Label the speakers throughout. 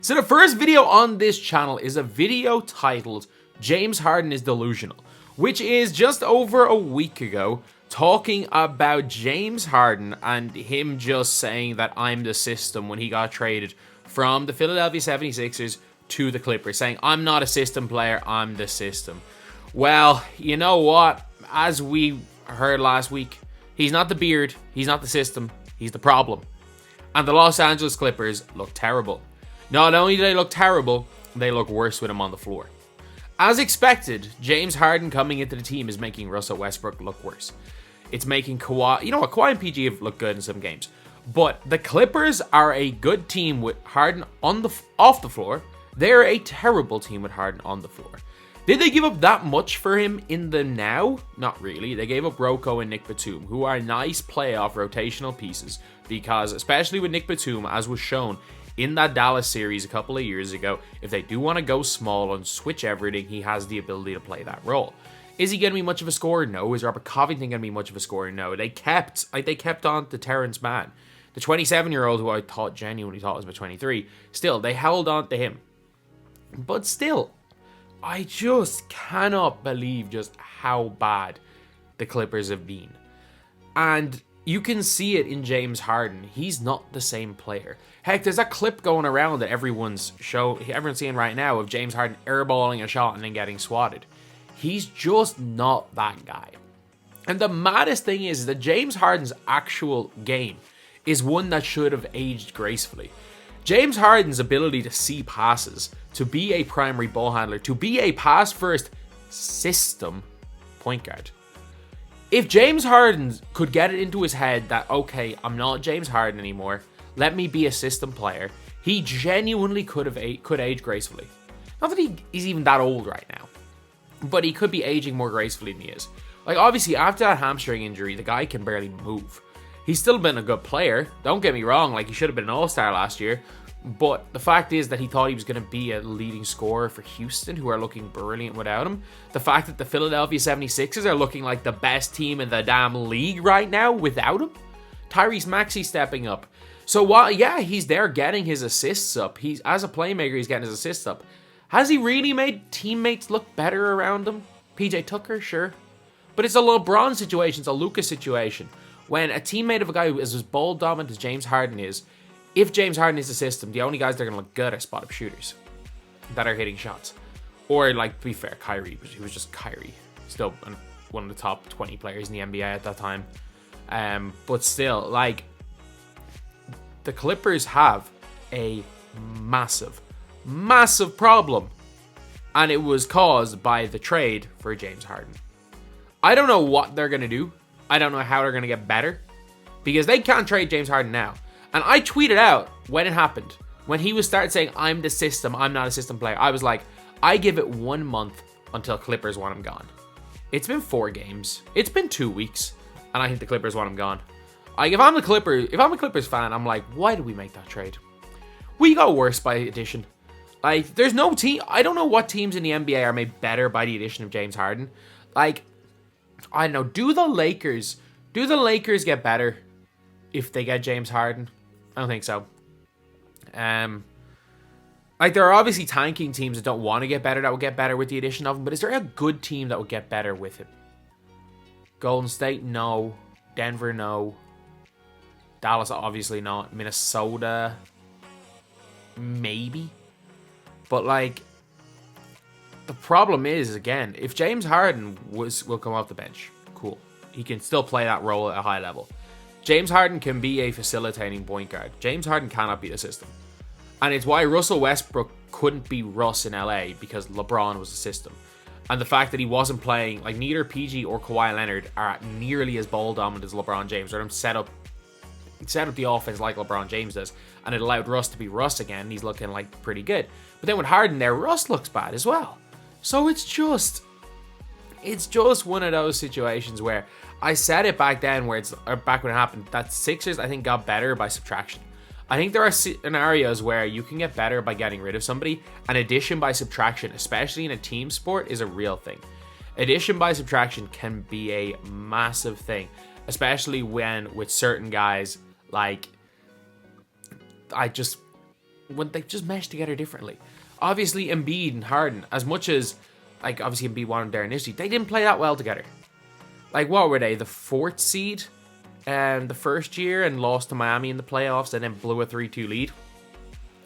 Speaker 1: So the first video on this channel is a video titled James Harden is Delusional, which is just over a week ago talking about James Harden and him just saying that I'm the system when he got traded from the Philadelphia 76ers to the Clippers, saying I'm not a system player, I'm the system. Well, you know what? As we heard last week, he's not the beard, he's not the system, he's the problem. And the Los Angeles Clippers look terrible. Not only do they look terrible, they look worse with him on the floor. As expected, James Harden coming into the team is making Russell Westbrook look worse. It's making Kawhi, you know what, Kawhi and PG have looked good in some games. But the Clippers are a good team with Harden off the floor. They're a terrible team with Harden on the floor. Did they give up that much for him in the now? Not really. They gave up Rocco and Nick Batum, who are nice playoff rotational pieces, because especially with Nick Batum, as was shown in that Dallas series a couple of years ago, if they do want to go small and switch everything, he has the ability to play that role. Is he going to be much of a scorer? No. Is Robert Covington going to be much of a scorer? No. They kept on to Terrence Mann, the 27-year-old who I genuinely thought was about 23. Still, they held on to him. But still, I just cannot believe just how bad the Clippers have been. And you can see it in James Harden. He's not the same player. Heck, there's that clip going around that everyone's seeing right now of James Harden airballing a shot and then getting swatted. He's just not that guy. And the maddest thing is that James Harden's actual game is one that should have aged gracefully. James Harden's ability to see passes, to be a primary ball handler, to be a pass-first system point guard. If James Harden could get it into his head that, okay, I'm not James Harden anymore, let me be a system player, he genuinely could age gracefully. Not that he's even that old right now, but he could be aging more gracefully than he is. Like, obviously, after that hamstring injury, the guy can barely move. He's still been a good player. Don't get me wrong, like, he should have been an all-star last year. But the fact is that he thought he was going to be a leading scorer for Houston, who are looking brilliant without him. The fact that the Philadelphia 76ers are looking like the best team in the damn league right now without him. Tyrese Maxey stepping up. So while, yeah, he's there getting his assists up. He's, as a playmaker, he's getting his assists up. Has he really made teammates look better around him? PJ Tucker, sure. But it's a LeBron situation, it's a Lucas situation. When a teammate of a guy who is as ball dominant as James Harden is, if James Harden is the system, the only guys that are going to look good are spot-up shooters that are hitting shots. Or, like, to be fair, Kyrie. He was just Kyrie. Still one of the top 20 players in the NBA at that time. But still, like, the Clippers have a massive, massive problem. And it was caused by the trade for James Harden. I don't know what they're going to do. I don't know how they're going to get better. Because they can't trade James Harden now. And I tweeted out when it happened, when he was started saying, I'm the system, I'm not a system player. I was like, I give it 1 month until Clippers want him gone. It's been 4 games. It's been 2 weeks. And I think the Clippers want him gone. Like, if I'm a Clippers fan, I'm like, why did we make that trade? We got worse by addition. Like, there's no team. I don't know what teams in the NBA are made better by the addition of James Harden. Like, I don't know. Do the Lakers get better if they get James Harden? I don't think so. Like, there are obviously tanking teams that don't want to get better that will get better with the addition of him, but is there a good team that will get better with him? Golden State, no. Denver, no. Dallas, obviously not. Minnesota, maybe. But, like, the problem is, again, if James Harden will come off the bench, cool. He can still play that role at a high level. James Harden can be a facilitating point guard. James Harden cannot be the system. And it's why Russell Westbrook couldn't be Russ in LA, because LeBron was the system. And the fact that he wasn't playing, like, neither PG or Kawhi Leonard are nearly as ball dominant as LeBron James. Let him set up the offense like LeBron James does. And it allowed Russ to be Russ again. He's looking, like, pretty good. But then with Harden there, Russ looks bad as well. So it's just one of those situations where I said it back then, back when it happened, that Sixers, I think, got better by subtraction. I think there are scenarios where you can get better by getting rid of somebody, and addition by subtraction, especially in a team sport, is a real thing. Addition by subtraction can be a massive thing, especially when with certain guys, like, when they just mesh together differently. Obviously, Embiid and Harden, as much as, like, obviously Embiid wanted there initially, they didn't play that well together. Like, what were they? The 4th seed the first year and lost to Miami in the playoffs and then blew a 3-2 lead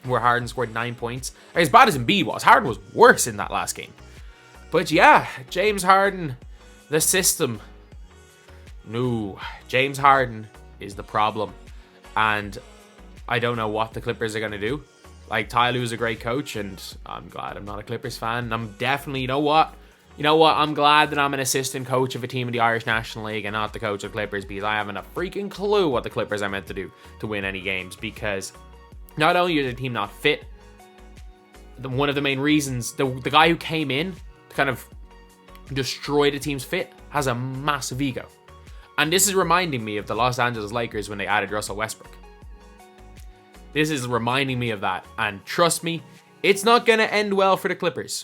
Speaker 1: where Harden scored 9 points. Like, as bad as Embiid was, Harden was worse in that last game. But yeah, James Harden, the system. No, James Harden is the problem. And I don't know what the Clippers are going to do. Like, Ty Lue's a great coach, and I'm glad I'm not a Clippers fan. I'm definitely, you know what? I'm glad that I'm an assistant coach of a team in the Irish National League and not the coach of Clippers, because I haven't a freaking clue what the Clippers are meant to do to win any games, because not only is the team not fit, one of the main reasons, the guy who came in to kind of destroy the team's fit has a massive ego. And this is reminding me of the Los Angeles Lakers when they added Russell Westbrook. This is reminding me of that, and trust me, it's not going to end well for the Clippers.